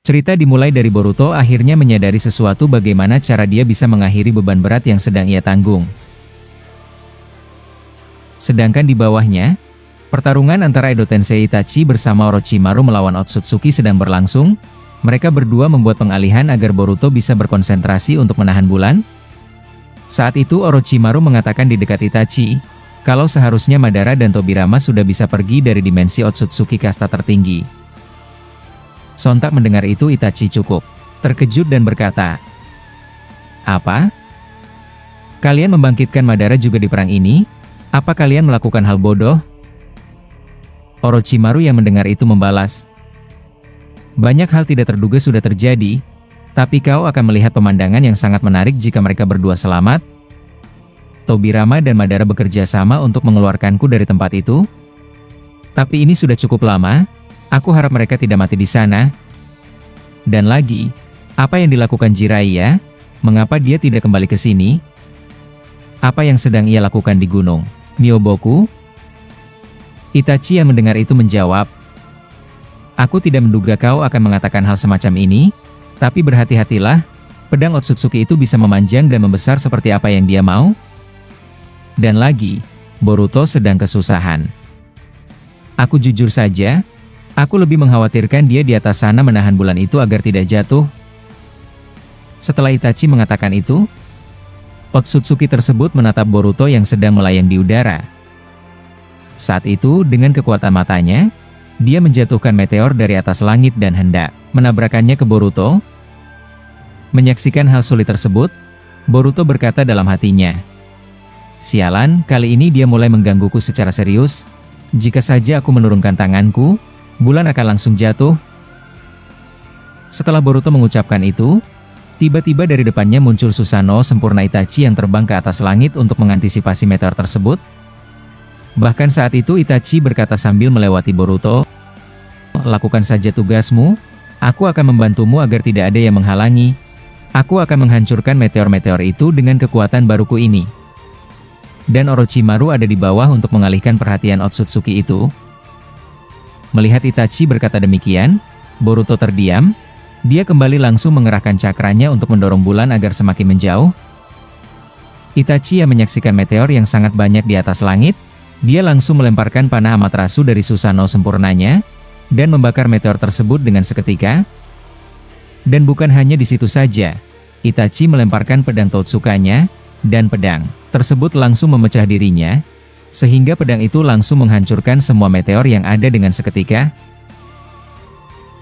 Cerita dimulai dari Boruto akhirnya menyadari sesuatu bagaimana cara dia bisa mengakhiri beban berat yang sedang ia tanggung. Sedangkan di bawahnya, pertarungan antara Edo Tensei Itachi bersama Orochimaru melawan Otsutsuki sedang berlangsung. Mereka berdua membuat pengalihan agar Boruto bisa berkonsentrasi untuk menahan bulan. Saat itu Orochimaru mengatakan di dekat Itachi, kalau seharusnya Madara dan Tobirama sudah bisa pergi dari dimensi Otsutsuki kasta tertinggi. Sontak mendengar itu Itachi cukup terkejut dan berkata, "Apa? Kalian membangkitkan Madara juga di perang ini? Apa kalian melakukan hal bodoh?" Orochimaru yang mendengar itu membalas, "Banyak hal tidak terduga sudah terjadi, tapi kau akan melihat pemandangan yang sangat menarik jika mereka berdua selamat. Tobirama dan Madara bekerja sama untuk mengeluarkanku dari tempat itu. Tapi ini sudah cukup lama, aku harap mereka tidak mati di sana. Dan lagi, apa yang dilakukan Jiraiya? Mengapa dia tidak kembali ke sini? Apa yang sedang ia lakukan di gunung Myoboku?" Itachi yang mendengar itu menjawab, "Aku tidak menduga kau akan mengatakan hal semacam ini, tapi berhati-hatilah, pedang Otsutsuki itu bisa memanjang dan membesar seperti apa yang dia mau. Dan lagi, Boruto sedang kesusahan. Aku jujur saja, aku lebih mengkhawatirkan dia di atas sana menahan bulan itu agar tidak jatuh." Setelah Itachi mengatakan itu, Otsutsuki tersebut menatap Boruto yang sedang melayang di udara. Saat itu, dengan kekuatan matanya, dia menjatuhkan meteor dari atas langit dan hendak menabrakannya ke Boruto. Menyaksikan hal sulit tersebut, Boruto berkata dalam hatinya, "Sialan, kali ini dia mulai menggangguku secara serius. Jika saja aku menurunkan tanganku, bulan akan langsung jatuh." Setelah Boruto mengucapkan itu, tiba-tiba dari depannya muncul Susanoo sempurna Itachi yang terbang ke atas langit untuk mengantisipasi meteor tersebut. Bahkan saat itu Itachi berkata sambil melewati Boruto, "Lakukan saja tugasmu, aku akan membantumu agar tidak ada yang menghalangi. Aku akan menghancurkan meteor-meteor itu dengan kekuatan baruku ini." Dan Orochimaru ada di bawah untuk mengalihkan perhatian Otsutsuki itu. Melihat Itachi berkata demikian, Boruto terdiam. Dia kembali langsung mengerahkan cakranya untuk mendorong bulan agar semakin menjauh. Itachi yang menyaksikan meteor yang sangat banyak di atas langit, dia langsung melemparkan panah Amaterasu dari Susanoo sempurnanya, dan membakar meteor tersebut dengan seketika. Dan bukan hanya di situ saja, Itachi melemparkan pedang Totsukanya, dan pedang tersebut langsung memecah dirinya, sehingga pedang itu langsung menghancurkan semua meteor yang ada dengan seketika.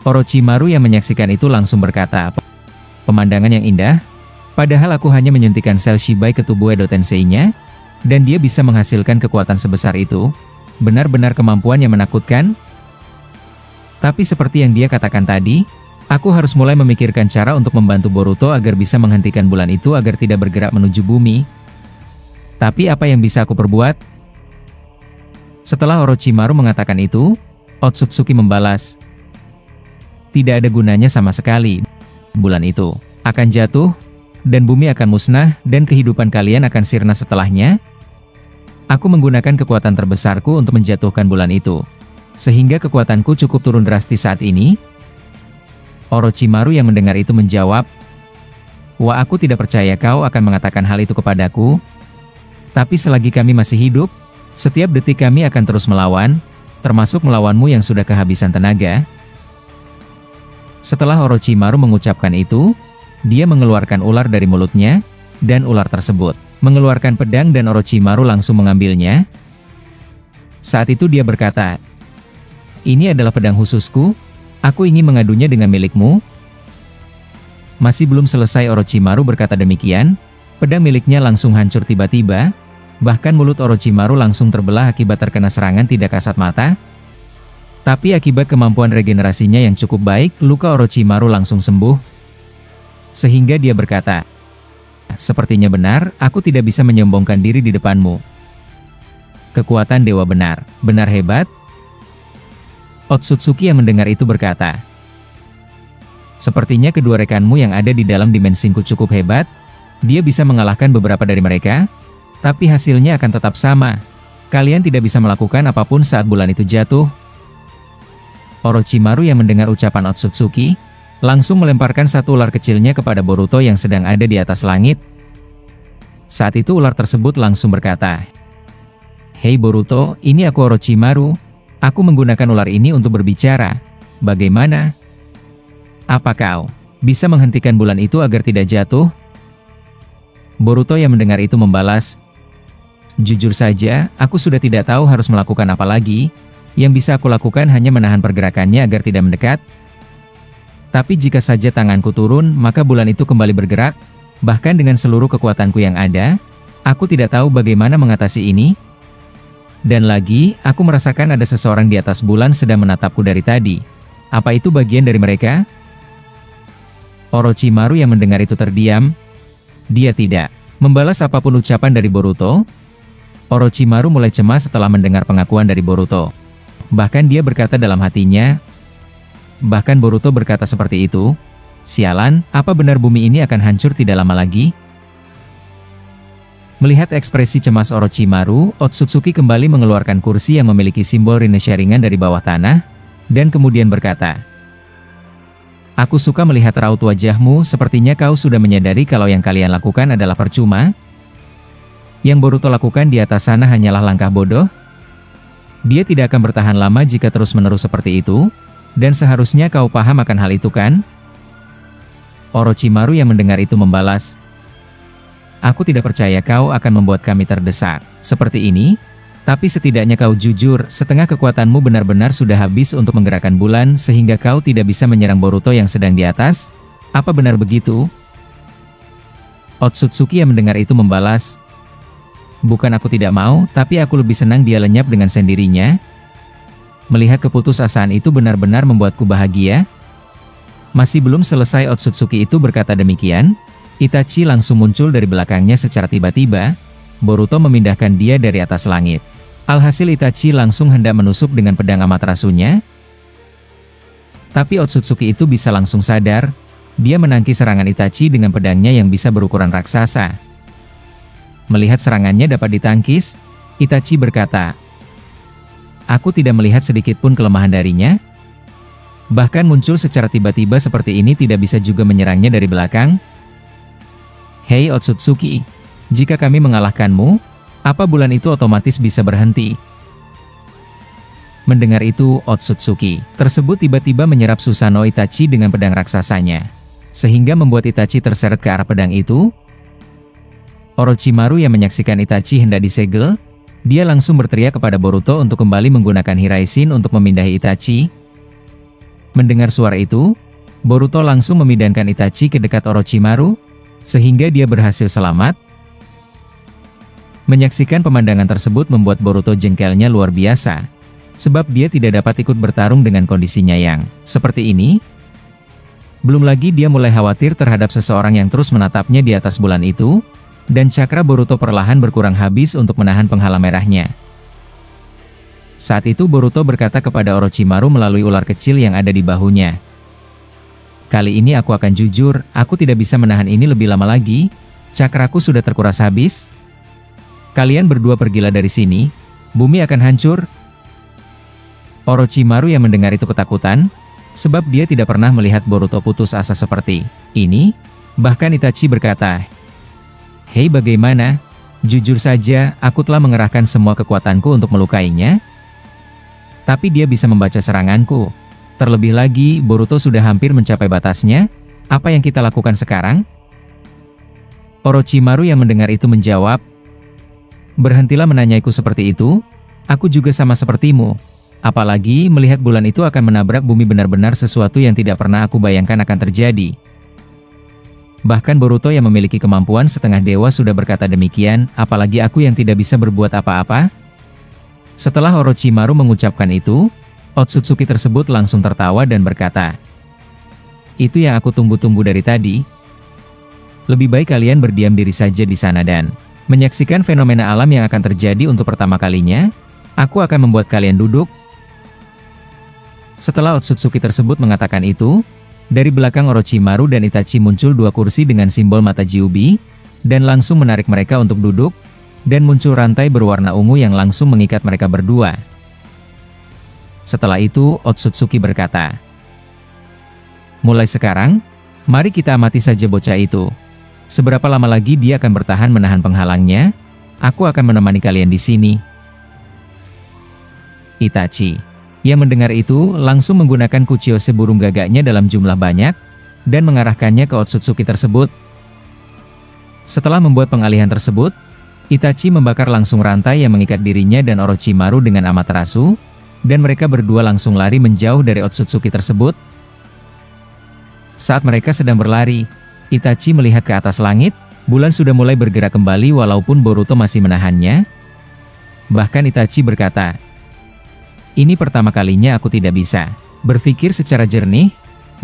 Orochimaru yang menyaksikan itu langsung berkata, "Pemandangan yang indah, padahal aku hanya menyuntikkan sel Shibai ke tubuh Edo Tensei-nya, dan dia bisa menghasilkan kekuatan sebesar itu. Benar-benar kemampuan yang menakutkan. Tapi seperti yang dia katakan tadi, aku harus mulai memikirkan cara untuk membantu Boruto agar bisa menghentikan bulan itu agar tidak bergerak menuju bumi. Tapi apa yang bisa aku perbuat?" Setelah Orochimaru mengatakan itu, Otsutsuki membalas, "Tidak ada gunanya sama sekali. Bulan itu akan jatuh, dan bumi akan musnah, dan kehidupan kalian akan sirna setelahnya. Aku menggunakan kekuatan terbesarku untuk menjatuhkan bulan itu, sehingga kekuatanku cukup turun drastis saat ini." Orochimaru yang mendengar itu menjawab, "Wah, aku tidak percaya kau akan mengatakan hal itu kepadaku. Tapi selagi kami masih hidup, setiap detik kami akan terus melawan, termasuk melawanmu yang sudah kehabisan tenaga." Setelah Orochimaru mengucapkan itu, dia mengeluarkan ular dari mulutnya, dan ular tersebut mengeluarkan pedang dan Orochimaru langsung mengambilnya. Saat itu dia berkata, "Ini adalah pedang khususku, aku ingin mengadunya dengan milikmu." Masih belum selesai Orochimaru berkata demikian, pedang miliknya langsung hancur tiba-tiba, bahkan mulut Orochimaru langsung terbelah akibat terkena serangan tidak kasat mata. Tapi akibat kemampuan regenerasinya yang cukup baik, luka Orochimaru langsung sembuh. Sehingga dia berkata, "Sepertinya benar, aku tidak bisa menyombongkan diri di depanmu. Kekuatan dewa benar, benar hebat." Otsutsuki yang mendengar itu berkata, "Sepertinya kedua rekanmu yang ada di dalam dimensiku cukup hebat. Dia bisa mengalahkan beberapa dari mereka, tapi hasilnya akan tetap sama. Kalian tidak bisa melakukan apapun saat bulan itu jatuh." Orochimaru yang mendengar ucapan Otsutsuki, langsung melemparkan satu ular kecilnya kepada Boruto yang sedang ada di atas langit. Saat itu ular tersebut langsung berkata, "Hei Boruto, ini aku Orochimaru. Aku menggunakan ular ini untuk berbicara. Bagaimana? Apa kau bisa menghentikan bulan itu agar tidak jatuh?" Boruto yang mendengar itu membalas, "Jujur saja, aku sudah tidak tahu harus melakukan apa lagi. Yang bisa aku lakukan hanya menahan pergerakannya agar tidak mendekat. Tapi jika saja tanganku turun, maka bulan itu kembali bergerak. Bahkan dengan seluruh kekuatanku yang ada, aku tidak tahu bagaimana mengatasi ini. Dan lagi, aku merasakan ada seseorang di atas bulan sedang menatapku dari tadi. Apa itu bagian dari mereka?" Orochimaru yang mendengar itu terdiam. Dia tidak membalas apapun ucapan dari Boruto. Orochimaru mulai cemas setelah mendengar pengakuan dari Boruto. Bahkan dia berkata dalam hatinya, bahkan Boruto berkata seperti itu, "Sialan, apa benar bumi ini akan hancur tidak lama lagi?" Melihat ekspresi cemas Orochimaru, Otsutsuki kembali mengeluarkan kursi yang memiliki simbol Rinnegan ringan dari bawah tanah, dan kemudian berkata, "Aku suka melihat raut wajahmu, sepertinya kau sudah menyadari kalau yang kalian lakukan adalah percuma. Yang Boruto lakukan di atas sana hanyalah langkah bodoh. Dia tidak akan bertahan lama jika terus-menerus seperti itu, dan seharusnya kau paham akan hal itu kan?" Orochimaru yang mendengar itu membalas, "Aku tidak percaya kau akan membuat kami terdesak seperti ini, tapi setidaknya kau jujur, setengah kekuatanmu benar-benar sudah habis untuk menggerakkan bulan sehingga kau tidak bisa menyerang Boruto yang sedang di atas. Apa benar begitu?" Otsutsuki yang mendengar itu membalas, "Bukan aku tidak mau, tapi aku lebih senang dia lenyap dengan sendirinya. Melihat keputusasaan itu benar-benar membuatku bahagia." Masih belum selesai Otsutsuki itu berkata demikian, Itachi langsung muncul dari belakangnya secara tiba-tiba. Boruto memindahkan dia dari atas langit. Alhasil Itachi langsung hendak menusuk dengan pedang Amaterasu-nya. Tapi Otsutsuki itu bisa langsung sadar. Dia menangkis serangan Itachi dengan pedangnya yang bisa berukuran raksasa. Melihat serangannya dapat ditangkis, Itachi berkata, "Aku tidak melihat sedikit pun kelemahan darinya. Bahkan muncul secara tiba-tiba seperti ini tidak bisa juga menyerangnya dari belakang. Hei Otsutsuki, jika kami mengalahkanmu, apa bulan itu otomatis bisa berhenti?" Mendengar itu, Otsutsuki tersebut tiba-tiba menyerap Susanoo Itachi dengan pedang raksasanya, sehingga membuat Itachi terseret ke arah pedang itu. Orochimaru yang menyaksikan Itachi hendak disegel, dia langsung berteriak kepada Boruto untuk kembali menggunakan Hiraishin untuk memindahi Itachi. Mendengar suara itu, Boruto langsung memindahkan Itachi ke dekat Orochimaru, sehingga dia berhasil selamat. Menyaksikan pemandangan tersebut membuat Boruto jengkelnya luar biasa, sebab dia tidak dapat ikut bertarung dengan kondisinya yang seperti ini. Belum lagi dia mulai khawatir terhadap seseorang yang terus menatapnya di atas bulan itu, dan cakra Boruto perlahan berkurang habis untuk menahan penghalang merahnya. Saat itu Boruto berkata kepada Orochimaru melalui ular kecil yang ada di bahunya, "Kali ini aku akan jujur, aku tidak bisa menahan ini lebih lama lagi, cakraku sudah terkuras habis. Kalian berdua pergilah dari sini, bumi akan hancur." Orochimaru yang mendengar itu ketakutan, sebab dia tidak pernah melihat Boruto putus asa seperti ini. Bahkan Itachi berkata, "Hei bagaimana? Jujur saja, aku telah mengerahkan semua kekuatanku untuk melukainya. Tapi dia bisa membaca seranganku. Terlebih lagi, Boruto sudah hampir mencapai batasnya. Apa yang kita lakukan sekarang?" Orochimaru yang mendengar itu menjawab, "Berhentilah menanyaiku seperti itu. Aku juga sama sepertimu. Apalagi melihat bulan itu akan menabrak bumi benar-benar sesuatu yang tidak pernah aku bayangkan akan terjadi." Bahkan Boruto yang memiliki kemampuan setengah dewa sudah berkata demikian, apalagi aku yang tidak bisa berbuat apa-apa. Setelah Orochimaru mengucapkan itu, Otsutsuki tersebut langsung tertawa dan berkata, "Itu yang aku tunggu-tunggu dari tadi. Lebih baik kalian berdiam diri saja di sana dan menyaksikan fenomena alam yang akan terjadi untuk pertama kalinya. Aku akan membuat kalian duduk." Setelah Otsutsuki tersebut mengatakan itu, dari belakang Orochimaru dan Itachi muncul dua kursi dengan simbol mata Kyuubi, dan langsung menarik mereka untuk duduk, dan muncul rantai berwarna ungu yang langsung mengikat mereka berdua. Setelah itu, Otsutsuki berkata, Mulai sekarang, mari kita amati saja bocah itu. Seberapa lama lagi dia akan bertahan menahan penghalangnya? Aku akan menemani kalian di sini. Itachi, yang mendengar itu, langsung menggunakan Kuchiyose burung gagaknya dalam jumlah banyak, dan mengarahkannya ke Otsutsuki tersebut. Setelah membuat pengalihan tersebut, Itachi membakar langsung rantai yang mengikat dirinya dan Orochimaru dengan Amaterasu, dan mereka berdua langsung lari menjauh dari Otsutsuki tersebut. Saat mereka sedang berlari, Itachi melihat ke atas langit, bulan sudah mulai bergerak kembali walaupun Boruto masih menahannya. Bahkan Itachi berkata, "Ini pertama kalinya aku tidak bisa berpikir secara jernih,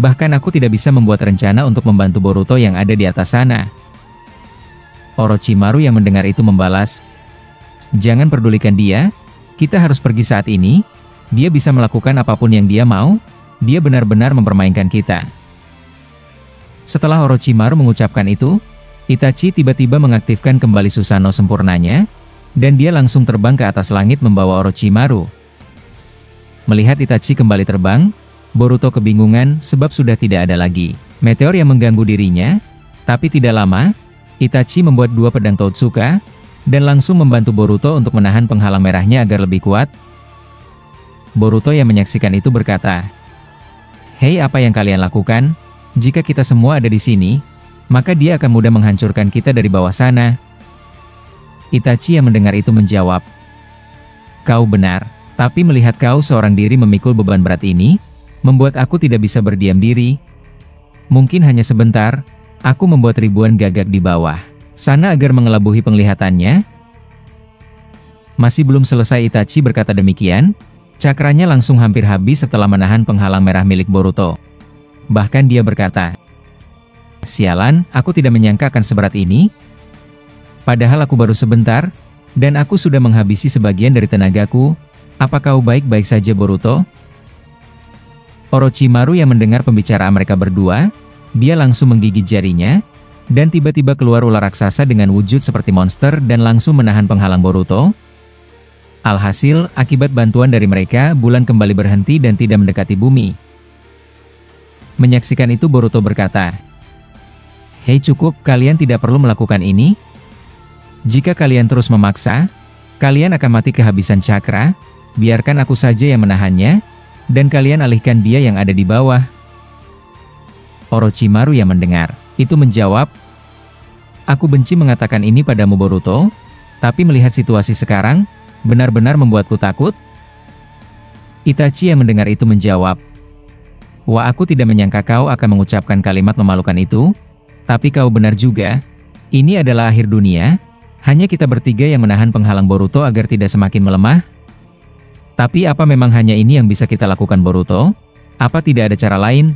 bahkan aku tidak bisa membuat rencana untuk membantu Boruto yang ada di atas sana." Orochimaru yang mendengar itu membalas, "Jangan pedulikan dia, kita harus pergi saat ini, dia bisa melakukan apapun yang dia mau, dia benar-benar mempermainkan kita." Setelah Orochimaru mengucapkan itu, Itachi tiba-tiba mengaktifkan kembali Susanoo sempurnanya, dan dia langsung terbang ke atas langit membawa Orochimaru. Melihat Itachi kembali terbang, Boruto kebingungan sebab sudah tidak ada lagi meteor yang mengganggu dirinya, tapi tidak lama, Itachi membuat 2 pedang Totsuka, dan langsung membantu Boruto untuk menahan penghalang merahnya agar lebih kuat. Boruto yang menyaksikan itu berkata, "Hei, apa yang kalian lakukan? Jika kita semua ada di sini, maka dia akan mudah menghancurkan kita dari bawah sana." Itachi yang mendengar itu menjawab, "Kau benar, tapi melihat kau seorang diri memikul beban berat ini, membuat aku tidak bisa berdiam diri. Mungkin hanya sebentar, aku membuat ribuan gagak di bawah sana agar mengelabuhi penglihatannya." Masih belum selesai Itachi berkata demikian, cakranya langsung hampir habis setelah menahan penghalang merah milik Boruto. Bahkan dia berkata, "Sialan, aku tidak menyangka akan seberat ini. Padahal aku baru sebentar, dan aku sudah menghabisi sebagian dari tenagaku. Apa kau baik-baik saja, Boruto?" Orochimaru yang mendengar pembicaraan mereka berdua, dia langsung menggigit jarinya, dan tiba-tiba keluar ular raksasa dengan wujud seperti monster dan langsung menahan penghalang Boruto. Alhasil, akibat bantuan dari mereka, bulan kembali berhenti dan tidak mendekati bumi. Menyaksikan itu Boruto berkata, "Hei, cukup, kalian tidak perlu melakukan ini. Jika kalian terus memaksa, kalian akan mati kehabisan cakra, biarkan aku saja yang menahannya, dan kalian alihkan dia yang ada di bawah." Orochimaru yang mendengar itu menjawab, "Aku benci mengatakan ini padamu Boruto, tapi melihat situasi sekarang, benar-benar membuatku takut." Itachi yang mendengar itu menjawab, "Wah, aku tidak menyangka kau akan mengucapkan kalimat memalukan itu, tapi kau benar juga, ini adalah akhir dunia, hanya kita bertiga yang menahan penghalang Boruto agar tidak semakin melemah. Tapi apa memang hanya ini yang bisa kita lakukan Boruto? Apa tidak ada cara lain?"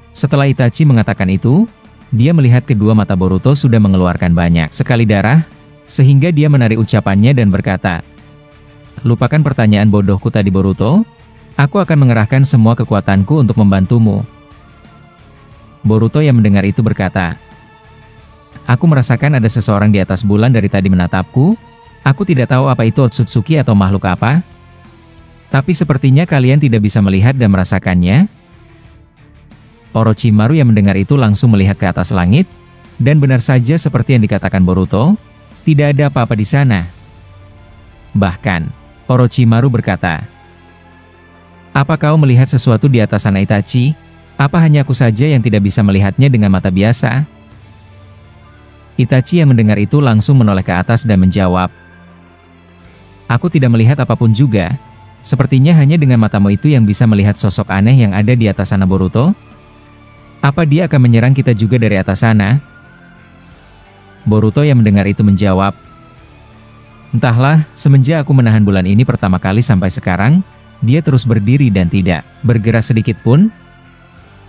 Setelah Itachi mengatakan itu, dia melihat kedua mata Boruto sudah mengeluarkan banyak sekali darah, sehingga dia menarik ucapannya dan berkata, "Lupakan pertanyaan bodohku tadi Boruto, aku akan mengerahkan semua kekuatanku untuk membantumu." Boruto yang mendengar itu berkata, "Aku merasakan ada seseorang di atas bulan dari tadi menatapku, aku tidak tahu apa itu Otsutsuki atau makhluk apa. Tapi sepertinya kalian tidak bisa melihat dan merasakannya." Orochimaru yang mendengar itu langsung melihat ke atas langit, dan benar saja seperti yang dikatakan Boruto, tidak ada apa-apa di sana. Bahkan, Orochimaru berkata, "Apa kau melihat sesuatu di atas sana Itachi? Apa hanya aku saja yang tidak bisa melihatnya dengan mata biasa?" Itachi yang mendengar itu langsung menoleh ke atas dan menjawab, "Aku tidak melihat apapun juga. Sepertinya hanya dengan matamu itu yang bisa melihat sosok aneh yang ada di atas sana Boruto. Apa dia akan menyerang kita juga dari atas sana?" Boruto yang mendengar itu menjawab, "Entahlah, semenjak aku menahan bulan ini pertama kali sampai sekarang, dia terus berdiri dan tidak bergerak sedikit pun.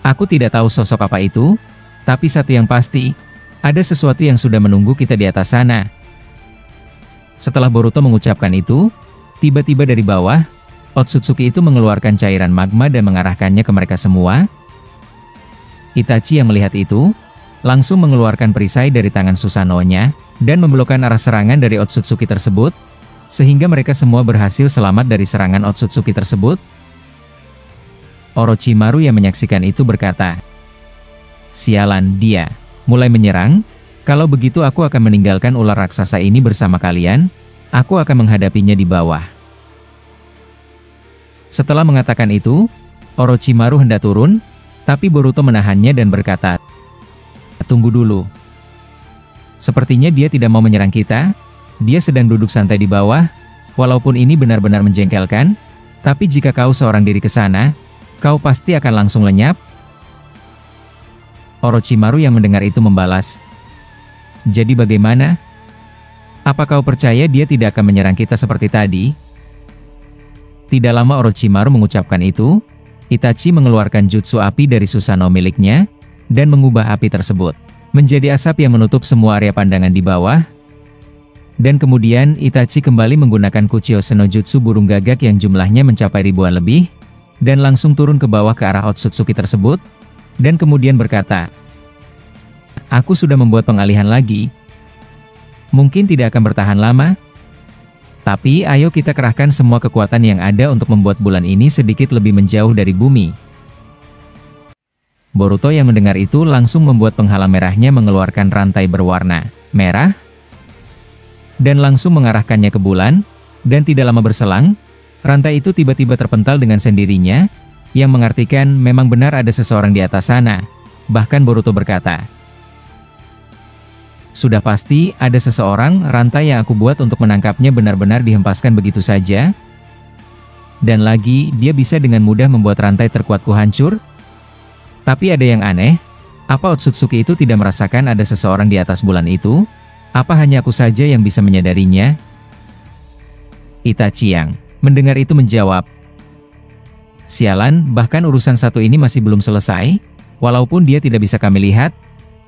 Aku tidak tahu sosok apa itu, tapi satu yang pasti, ada sesuatu yang sudah menunggu kita di atas sana." Setelah Boruto mengucapkan itu, tiba-tiba dari bawah, Otsutsuki itu mengeluarkan cairan magma dan mengarahkannya ke mereka semua. Itachi yang melihat itu, langsung mengeluarkan perisai dari tangan Susanoo-nya, dan memblokkan arah serangan dari Otsutsuki tersebut, sehingga mereka semua berhasil selamat dari serangan Otsutsuki tersebut. Orochimaru yang menyaksikan itu berkata, "Sialan, dia mulai menyerang. Kalau begitu aku akan meninggalkan ular raksasa ini bersama kalian. Aku akan menghadapinya di bawah." Setelah mengatakan itu, Orochimaru hendak turun, tapi Boruto menahannya dan berkata, "Tunggu dulu. Sepertinya dia tidak mau menyerang kita. Dia sedang duduk santai di bawah. Walaupun ini benar-benar menjengkelkan, tapi jika kau seorang diri ke sana, kau pasti akan langsung lenyap." Orochimaru yang mendengar itu membalas, "Jadi bagaimana? Apa kau percaya dia tidak akan menyerang kita seperti tadi?" Tidak lama Orochimaru mengucapkan itu, Itachi mengeluarkan jutsu api dari Susanoo miliknya, dan mengubah api tersebut menjadi asap yang menutup semua area pandangan di bawah. Dan kemudian Itachi kembali menggunakan Kuchiyose no Jutsu burung gagak yang jumlahnya mencapai ribuan lebih, dan langsung turun ke bawah ke arah Otsutsuki tersebut, dan kemudian berkata, "Aku sudah membuat pengalihan lagi. Mungkin tidak akan bertahan lama. Tapi ayo kita kerahkan semua kekuatan yang ada untuk membuat bulan ini sedikit lebih menjauh dari bumi." Boruto yang mendengar itu langsung membuat penghalang merahnya mengeluarkan rantai berwarna merah, dan langsung mengarahkannya ke bulan, dan tidak lama berselang, rantai itu tiba-tiba terpental dengan sendirinya, yang mengartikan memang benar ada seseorang di atas sana. Bahkan Boruto berkata, "Sudah pasti ada seseorang. Rantai yang aku buat untuk menangkapnya benar-benar dihempaskan begitu saja. Dan lagi, dia bisa dengan mudah membuat rantai terkuatku hancur. Tapi ada yang aneh, apa Otsutsuki itu tidak merasakan ada seseorang di atas bulan itu? Apa hanya aku saja yang bisa menyadarinya?" Itachi yang mendengar itu menjawab, "Sialan, bahkan urusan satu ini masih belum selesai. Walaupun dia tidak bisa kami lihat,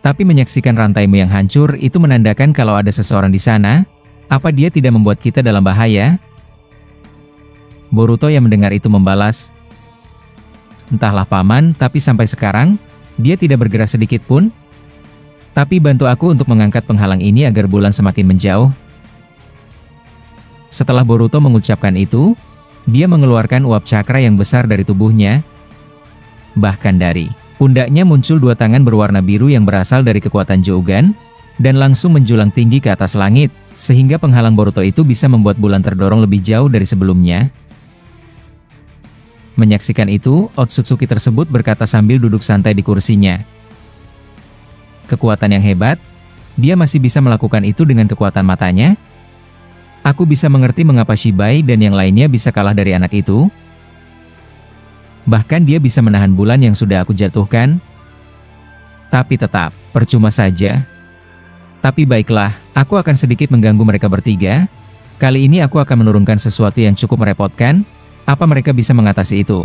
tapi menyaksikan rantaimu yang hancur itu menandakan kalau ada seseorang di sana. Apa dia tidak membuat kita dalam bahaya?" Boruto yang mendengar itu membalas, "Entahlah paman, tapi sampai sekarang, dia tidak bergerak sedikit pun. Tapi bantu aku untuk mengangkat penghalang ini agar bulan semakin menjauh." Setelah Boruto mengucapkan itu, dia mengeluarkan uap cakra yang besar dari tubuhnya. Bahkan dari pundaknya muncul dua tangan berwarna biru yang berasal dari kekuatan Jougan, dan langsung menjulang tinggi ke atas langit, sehingga penghalang Boruto itu bisa membuat bulan terdorong lebih jauh dari sebelumnya. Menyaksikan itu, Otsutsuki tersebut berkata sambil duduk santai di kursinya, "Kekuatan yang hebat, dia masih bisa melakukan itu dengan kekuatan matanya. Aku bisa mengerti mengapa Shibai dan yang lainnya bisa kalah dari anak itu. Bahkan dia bisa menahan bulan yang sudah aku jatuhkan. Tapi tetap, percuma saja. Tapi baiklah, aku akan sedikit mengganggu mereka bertiga. Kali ini aku akan menurunkan sesuatu yang cukup merepotkan. Apa mereka bisa mengatasi itu?"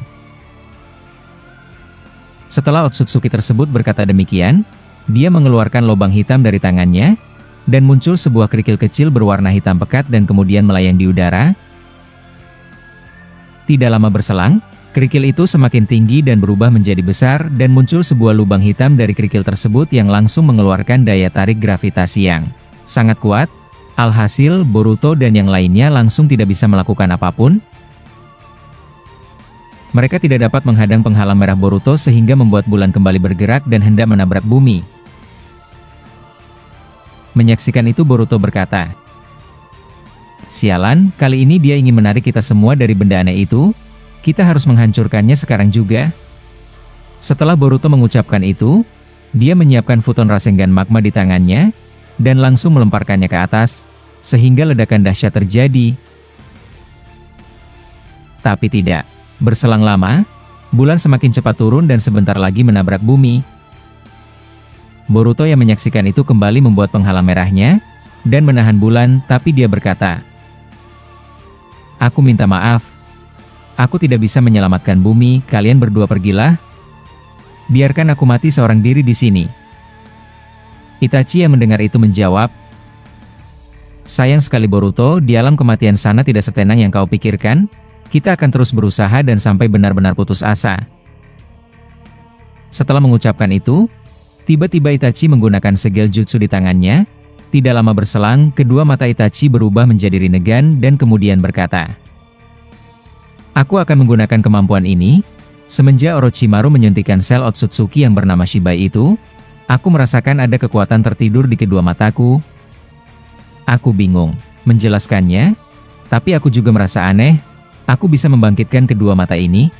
Setelah Otsutsuki tersebut berkata demikian, dia mengeluarkan lubang hitam dari tangannya, dan muncul sebuah kerikil kecil berwarna hitam pekat dan kemudian melayang di udara. Tidak lama berselang, kerikil itu semakin tinggi dan berubah menjadi besar, dan muncul sebuah lubang hitam dari kerikil tersebut yang langsung mengeluarkan daya tarik gravitasi yang sangat kuat. Alhasil, Boruto dan yang lainnya langsung tidak bisa melakukan apapun. Mereka tidak dapat menghadang penghalang merah Boruto sehingga membuat bulan kembali bergerak dan hendak menabrak bumi. Menyaksikan itu Boruto berkata, "Sialan, kali ini dia ingin menarik kita semua dari benda aneh itu. Kita harus menghancurkannya sekarang juga." Setelah Boruto mengucapkan itu, dia menyiapkan futon Rasengan magma di tangannya, dan langsung melemparkannya ke atas, sehingga ledakan dahsyat terjadi. Tapi tidak berselang lama, bulan semakin cepat turun dan sebentar lagi menabrak bumi. Boruto yang menyaksikan itu kembali membuat penghalang merahnya, dan menahan bulan, tapi dia berkata, "Aku minta maaf. Aku tidak bisa menyelamatkan bumi, kalian berdua pergilah. Biarkan aku mati seorang diri di sini." Itachi yang mendengar itu menjawab, "Sayang sekali Boruto, di alam kematian sana tidak setenang yang kau pikirkan. Kita akan terus berusaha dan sampai benar-benar putus asa." Setelah mengucapkan itu, tiba-tiba Itachi menggunakan segel jutsu di tangannya. Tidak lama berselang, kedua mata Itachi berubah menjadi Rinnegan dan kemudian berkata, "Aku akan menggunakan kemampuan ini Semenjak Orochimaru menyuntikkan sel Otsutsuki yang bernama Shibai itu, aku merasakan ada kekuatan tertidur di kedua mataku. Aku bingung menjelaskannya, tapi aku juga merasa aneh, aku bisa membangkitkan kedua mata ini.